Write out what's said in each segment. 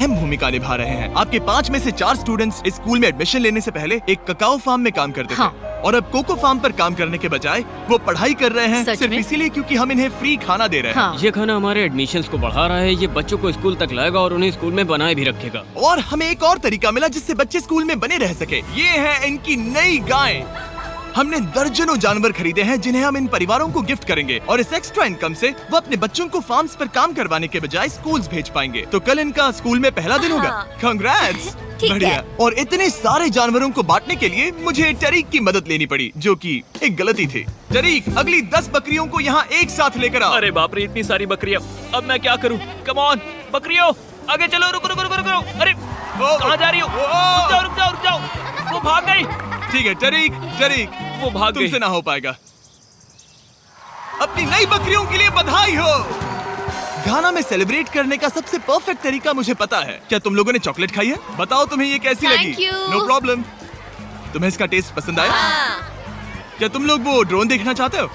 अहम भूमिका निभा रहे हैं। आपके 5 में से 4 स्टूडेंट्स इस स्कूल में एडमिशन लेने से पहले एक ककाओ फार्म में काम करते थे और अब कोको फार्म पर काम करने के बजाय वो पढ़ाई कर रहे हैं सिर्फ इसीलिए क्योंकि हम इन्हें फ्री खाना दे रहे हैं। ये खाना हमारे एडमिशन्स को बढ़ा रहा है, ये बच्चों को स्कूल तक लाएगा और उन्हें स्कूल में बनाए भी रखेगा। और हमें एक और तरीका मिला जिससे बच्चे स्कूल में बने रह सके। ये है इनकी नई गाय। हमने दर्जनों जानवर खरीदे हैं जिन्हें हम इन परिवारों को गिफ्ट करेंगे और इस एक्स्ट्रा इनकम से वो अपने बच्चों को फार्म्स पर काम करवाने के बजाय स्कूल्स भेज पाएंगे। तो कल इनका स्कूल में पहला दिन होगा। कांग्रेट्स। बढ़िया। और इतने सारे जानवरों को बांटने के लिए मुझे टरीक की मदद लेनी पड़ी, जो कि एक गलती थी। टरीक, अगली 10 बकरियों को यहाँ एक साथ लेकर आओ। अरे बाप रे, इतनी सारी बकरियाँ, अब मैं क्या करूँ? कम ऑन बकरियों, आगे चलो। रुको रुको रुको रुको। अरे कहाँ जा रही हो? रुक जाओ रुक जाओ रुक जाओ, वो भाग गई। ठीक है टरीक, टरीक वो भाग गई। तुमसे ना हो पाएगा। अपनी नई बकरियों के लिए बधाई हो। घाना में सेलिब्रेट करने का सबसे परफेक्ट तरीका मुझे पता है। क्या तुम लोगों ने चॉकलेट खाई है? बताओ तुम्हें ये कैसी लगी? No problem. तुम्हें इसका टेस्ट पसंद आया? क्या तुम लोग वो ड्रोन देखना चाहते हो?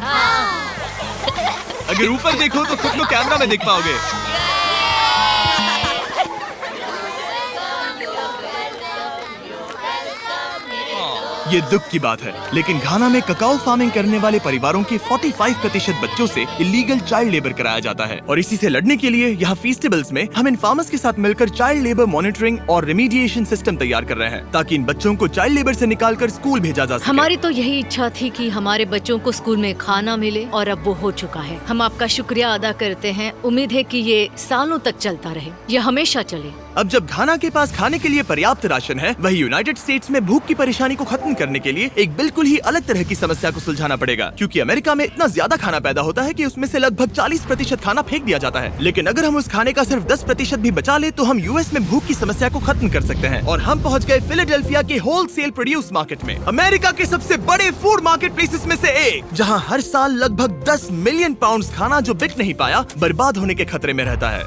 अगर ऊपर देखो तो खुद को कैमरा में देख पाओगे। ये दुख की बात है, लेकिन घाना में ककाओ फार्मिंग करने वाले परिवारों के 45% बच्चों से इलीगल चाइल्ड लेबर कराया जाता है और इसी से लड़ने के लिए यहाँ फेस्टिवल्स में हम इन फार्मर्स के साथ मिलकर चाइल्ड लेबर मॉनिटरिंग और रेमीडिएशन सिस्टम तैयार कर रहे हैं ताकि इन बच्चों को चाइल्ड लेबर से निकालकर स्कूल भेजा जा सके। हमारी तो यही इच्छा थी कि हमारे बच्चों को स्कूल में खाना मिले और अब वो हो चुका है। हम आपका शुक्रिया अदा करते हैं। उम्मीद है कि ये सालों तक चलता रहे, ये हमेशा चले। अब जब घाना के पास खाने के लिए पर्याप्त राशन है, वही यूनाइटेड स्टेट्स में भूख की परेशानी को खत्म करने के लिए एक बिल्कुल ही अलग तरह की समस्या को सुलझाना पड़ेगा, क्योंकि अमेरिका में इतना ज्यादा खाना पैदा होता है कि उसमें से लगभग 40% खाना फेंक दिया जाता है। लेकिन अगर हम उस खाने का सिर्फ 10% भी बचा ले तो हम यूएस में भूख की समस्या को खत्म कर सकते हैं। और हम पहुंच गए फिलाडेल्फिया के होलसेल प्रोड्यूस मार्केट में, अमेरिका के सबसे बड़े फूड मार्केट प्लेसेस में से एक, जहां हर साल लगभग 10 मिलियन पाउंड खाना जो बिक नहीं पाया बर्बाद होने के खतरे में रहता है।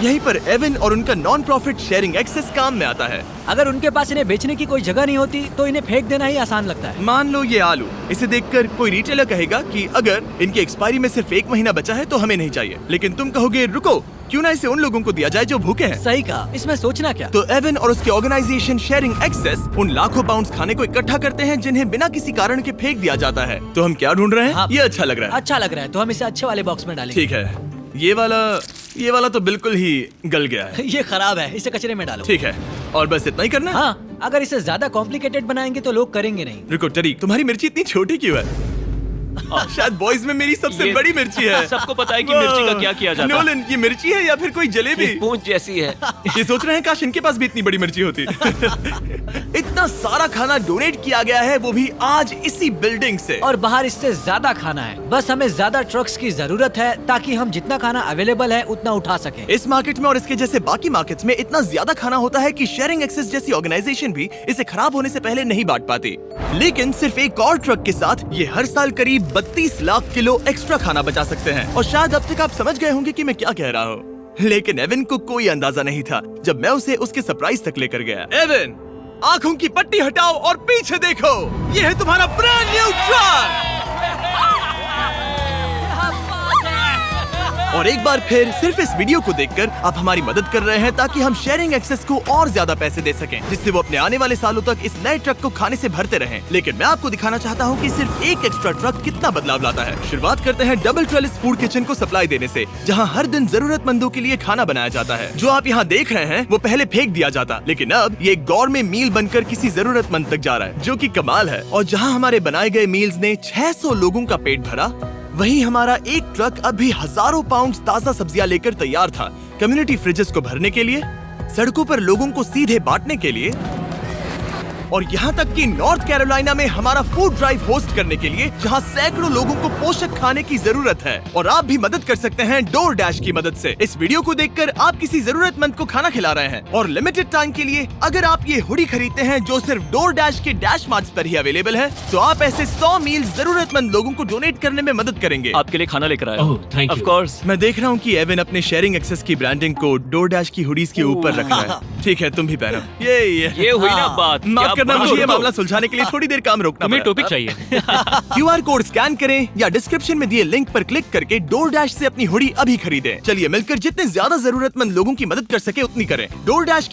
यहीं पर एवन और उनका नॉन प्रॉफिट शेयरिंग एक्सेस काम में आता है। अगर उनके पास इन्हें बेचने की कोई जगह नहीं होती तो इन्हें फेंक देना ही आसान लगता है। मान लो ये आलू, इसे देखकर कोई रिटेलर कहेगा कि अगर इनकी एक्सपायरी में सिर्फ 1 महीना बचा है तो हमें नहीं चाहिए, लेकिन तुम कहोगे रुको, क्यों ना इसे उन लोगों को दिया जाए जो भूखे हैं। सही कहा, इसमें सोचना क्या। तो एवन और उसके ऑर्गेनाइजेशन शेयरिंग एक्सेस उन लाखों पाउंड्स खाने को इकट्ठा करते हैं जिन्हें बिना किसी कारण के फेंक दिया जाता है। तो हम क्या ढूंढ रहे हैं? ये अच्छा लग रहा है। अच्छा लग रहा है तो हम इसे अच्छे वाले बॉक्स में डालेंगे। ठीक है, ये वाला तो बिल्कुल ही गल गया है। ये खराब है, इसे कचरे में डालो। ठीक है, और बस इतना ही करना है? हाँ, अगर इसे ज्यादा कॉम्प्लिकेटेड बनाएंगे तो लोग करेंगे नहीं। रुको टरीक, तुम्हारी मिर्ची इतनी छोटी क्यों है? शायद बॉयज में मेरी सबसे बड़ी मिर्ची है। सबको पता है कि मिर्ची का क्या किया जाता है। नोलन, ये मिर्ची है या फिर कोई जलेबी? पूंछ जैसी है। ये सोच रहे हैं काश इनके पास भी इतनी बड़ी मिर्ची होती। इतना सारा खाना डोनेट किया गया है, वो भी आज इसी बिल्डिंग से। और बाहर इससे ज्यादा खाना है, बस हमें ज्यादा ट्रक्स की जरूरत है ताकि हम जितना खाना अवेलेबल है उतना उठा सके। इस मार्केट में और इसके जैसे बाकी मार्केट्स में इतना ज्यादा खाना होता है कि शेयरिंग एक्सेस जैसी ऑर्गेनाइजेशन भी इसे खराब होने से पहले नहीं बांट पाती। लेकिन सिर्फ एक और ट्रक के साथ ये हर साल करीब 32 लाख किलो एक्स्ट्रा खाना बचा सकते हैं। और शायद अब तक आप समझ गए होंगे कि मैं क्या कह रहा हूँ, लेकिन एवन को कोई अंदाजा नहीं था जब मैं उसे उसके सरप्राइज तक लेकर गया। एवन, आंखों की पट्टी हटाओ और पीछे देखो, ये है तुम्हारा ब्रांड न्यू ट्रक। और एक बार फिर सिर्फ इस वीडियो को देखकर आप हमारी मदद कर रहे हैं ताकि हम शेयरिंग एक्सेस को और ज्यादा पैसे दे सकें, जिससे वो अपने आने वाले सालों तक इस नए ट्रक को खाने से भरते रहें। लेकिन मैं आपको दिखाना चाहता हूँ कि सिर्फ एक एक्स्ट्रा ट्रक कितना बदलाव लाता है। शुरुआत करते हैं डबल ट्रेलिस फूड किचन को सप्लाई देने से, जहाँ हर दिन जरूरतमंदों के लिए खाना बनाया जाता है। जो आप यहाँ देख रहे हैं वो पहले फेंक दिया जाता, लेकिन अब ये गौरमेट मील बनकर किसी जरूरतमंद तक जा रहा है, जो की कमाल है। और जहाँ हमारे बनाए गए मील्स ने 600 लोगों का पेट भरा, वहीं हमारा एक ट्रक अभी हजारों पाउंड ताजा सब्जियां लेकर तैयार था, कम्युनिटी फ्रिजेस को भरने के लिए, सड़कों पर लोगों को सीधे बांटने के लिए, और यहाँ तक कि नॉर्थ कैरोलिना में हमारा फूड ड्राइव होस्ट करने के लिए, जहाँ सैकड़ों लोगों को पोषक खाने की जरूरत है। और आप भी मदद कर सकते हैं डोर डैश की मदद से। इस वीडियो को देखकर आप किसी जरूरतमंद को खाना खिला रहे हैं, और लिमिटेड टाइम के लिए अगर आप ये हुडी खरीदते हैं जो सिर्फ डोर डैश के डैश मार्ट्स पर ही अवेलेबल है, तो आप ऐसे 100 मील जरूरतमंद लोगों को डोनेट करने में मदद करेंगे। आपके लिए खाना लेकर आया। Thank you. Of course. मैं देख रहा हूँ कि एवन अपने शेयरिंग एक्सेस की ब्रांडिंग को डोर डैश की हुडीज के ऊपर रख रहा है। ठीक है, तुम भी पहनो। ये ये हुई ना हाँ। बात। माफ क्या करना, बात- मुझे ये रुको, मामला सुलझाने के लिए थोड़ी देर काम रोकना तुम्हें पड़ा। टोपिक चाहिए। QR कोड स्कैन करें या डिस्क्रिप्शन में दिए लिंक पर क्लिक करके DoorDash से अपनी हुडी अभी खरीदें। चलिए मिलकर जितने ज्यादा जरूरतमंद लोगों की मदद कर सके उतनी करें। DoorDash